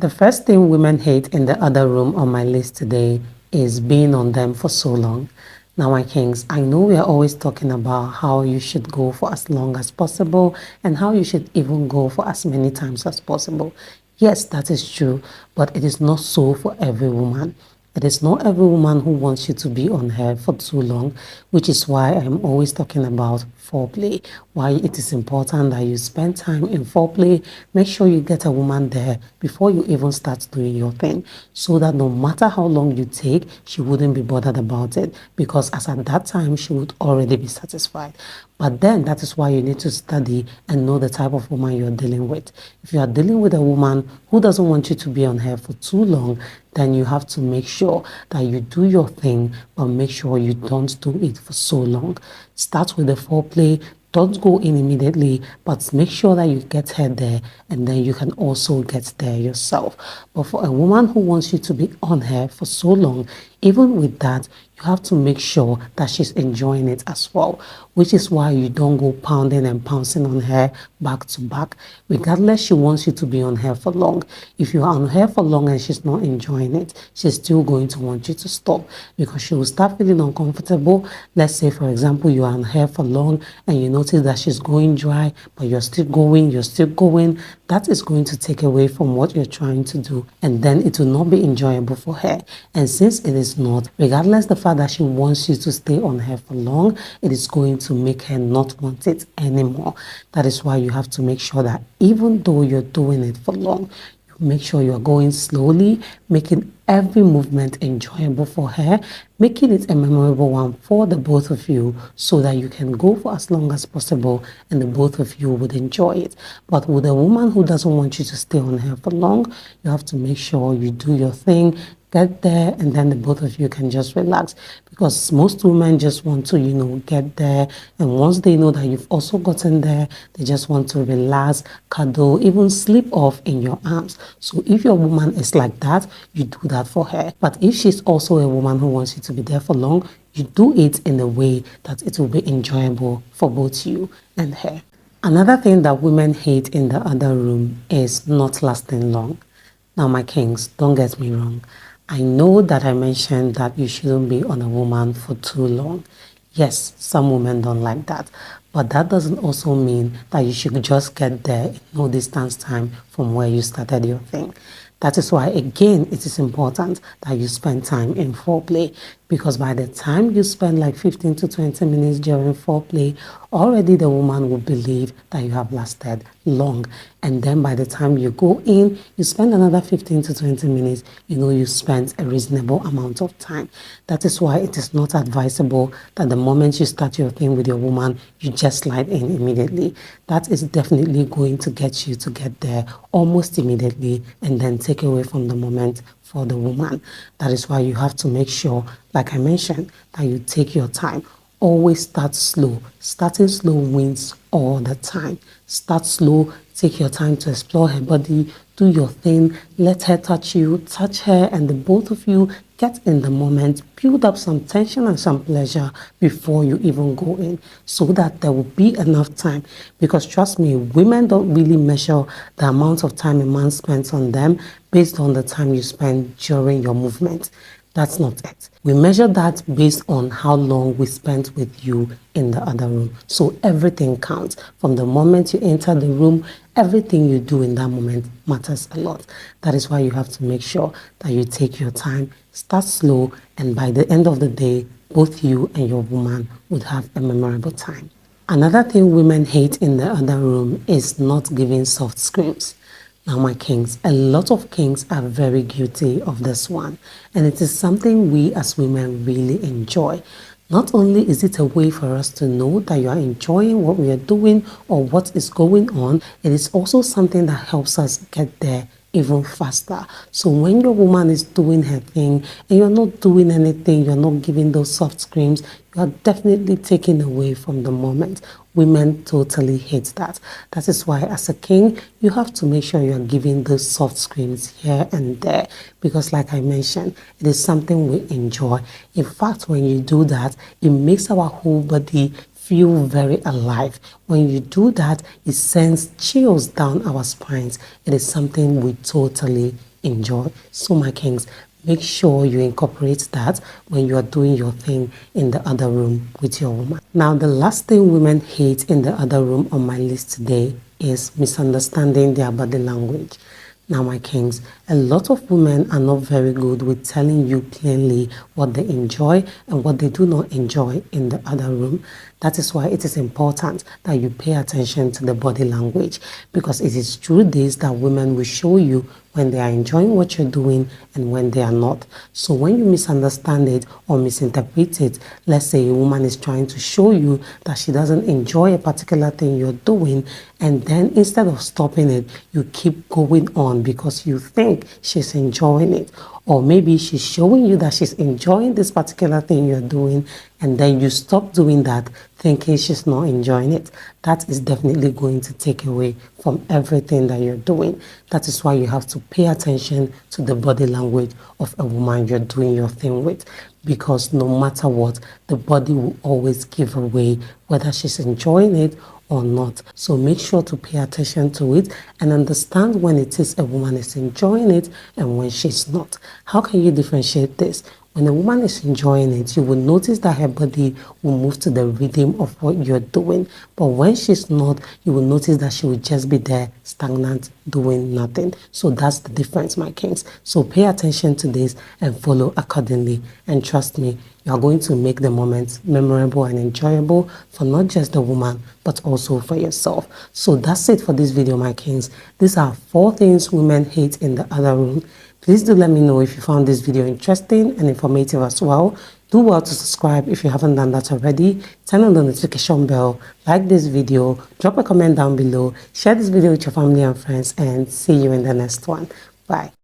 The first thing women hate in the other room on my list today is being on them for so long. Now, my kings, I know we are always talking about how you should go for as long as possible and how you should even go for as many times as possible. Yes, that is true, but it is not so for every woman. It is not every woman who wants you to be on her for too long, which is why I'm always talking about foreplay, why it is important that you spend time in foreplay. Make sure you get a woman there before you even start doing your thing, so that no matter how long you take, she wouldn't be bothered about it, because as at that time, she would already be satisfied. But then that is why you need to study and know the type of woman you're dealing with. If you are dealing with a woman who doesn't want you to be on her for too long, then you have to make sure that you do your thing, but make sure you don't do it for so long. Start with the foreplay. Don't go in immediately, but make sure that you get her there, and then you can also get there yourself. But for a woman who wants you to be on her for so long, even with that, you have to make sure that she's enjoying it as well, which is why you don't go pounding and pouncing on her back to back. Regardless, she wants you to be on her for long. If you are on her for long and she's not enjoying it, she's still going to want you to stop, because she will start feeling uncomfortable. Let's say, for example, you are on her for long and you notice that she's going dry, but you're still going. That is going to take away from what you're trying to do, and then it will not be enjoyable for her. And since it is not, regardless the fact that she wants you to stay on her for long, it is going to make her not want it anymore. That is why you have to make sure that even though you're doing it for long, make sure you're going slowly, making every movement enjoyable for her, making it a memorable one for the both of you, so that you can go for as long as possible and the both of you would enjoy it. But with a woman who doesn't want you to stay on her for long, you have to make sure you do your thing, get there, and then the both of you can just relax, because most women just want to get there, and once they know that you've also gotten there, they just want to relax, cuddle, even sleep off in your arms. So if your woman is like that, you do that for her. But if she's also a woman who wants you to be there for long, you do it in a way that it will be enjoyable for both you and her. Another thing that women hate in the other room is not lasting long. Now, my kings, don't get me wrong. I know that I mentioned that you shouldn't be on a woman for too long. Yes, some women don't like that. But that doesn't also mean that you should just get there in no distance time from where you started your thing. That is why, again, it is important that you spend time in foreplay, because by the time you spend like 15 to 20 minutes during foreplay, already the woman will believe that you have lasted long. And then by the time you go in, you spend another 15 to 20 minutes, you spent a reasonable amount of time. That is why it is not advisable that the moment you start your thing with your woman, you just slide in immediately. That is definitely going to get you to get there almost immediately and then take away from the moment for the woman. That is why you have to make sure, like I mentioned, that you take your time. Always start slow. Starting slow wins all the time. Start slow, take your time to explore her body, do your thing, let her touch you, touch her, and the both of you get in the moment, build up some tension and some pleasure before you even go in, so that there will be enough time. Because trust me, women don't really measure the amount of time a man spends on them based on the time you spend during your movement. That's not it. We measure that based on how long we spent with you in the other room. So everything counts. From the moment you enter the room, everything you do in that moment matters a lot. That is why you have to make sure that you take your time, start slow, and by the end of the day, both you and your woman would have a memorable time. Another thing women hate in the other room is not giving soft screams. Now, my kings, a lot of kings are very guilty of this one, and it is something we as women really enjoy. Not only is it a way for us to know that you are enjoying what we are doing or what is going on, it is also something that helps us get there even faster. So when your woman is doing her thing and you're not doing anything, you're not giving those soft screams, you are definitely taken away from the moment. Women totally hate that. That is why as a king, you have to make sure you're giving those soft screams here and there, because like I mentioned, it is something we enjoy. In fact, when you do that, it makes our whole body feel very alive. When you do that, it sends chills down our spines. It is something we totally enjoy. So my kings, make sure you incorporate that when you are doing your thing in the other room with your woman. Now, the last thing women hate in the other room on my list today is misunderstanding their body language. Now, my kings, a lot of women are not very good with telling you plainly what they enjoy and what they do not enjoy in the other room. That is why it is important that you pay attention to the body language, because it is through this that women will show you when they are enjoying what you're doing and when they are not. So when you misunderstand it or misinterpret it, let's say a woman is trying to show you that she doesn't enjoy a particular thing you're doing, and then instead of stopping it, you keep going on because you think she's enjoying it. Or maybe she's showing you that she's enjoying this particular thing you're doing, and then you stop doing that thinking she's not enjoying it. That is definitely going to take away from everything that you're doing. That is why you have to pay attention to the body language of a woman you're doing your thing with, because no matter what, the body will always give away whether she's enjoying it or not. So make sure to pay attention to it and understand when it is a woman is enjoying it and when she's not. How can you differentiate this? When a woman is enjoying it, you will notice that her body will move to the rhythm of what you're doing. But when she's not, you will notice that she will just be there, stagnant, doing nothing. So that's the difference, my kings. So pay attention to this and follow accordingly. And trust me, you are going to make the moments memorable and enjoyable for not just the woman, but also for yourself. So that's it for this video, my kings. These are 4 things women hate in the other room. Please do let me know if you found this video interesting and informative as well. Do well to subscribe if you haven't done that already. Turn on the notification bell, like this video, drop a comment down below, share this video with your family and friends, and see you in the next one. Bye.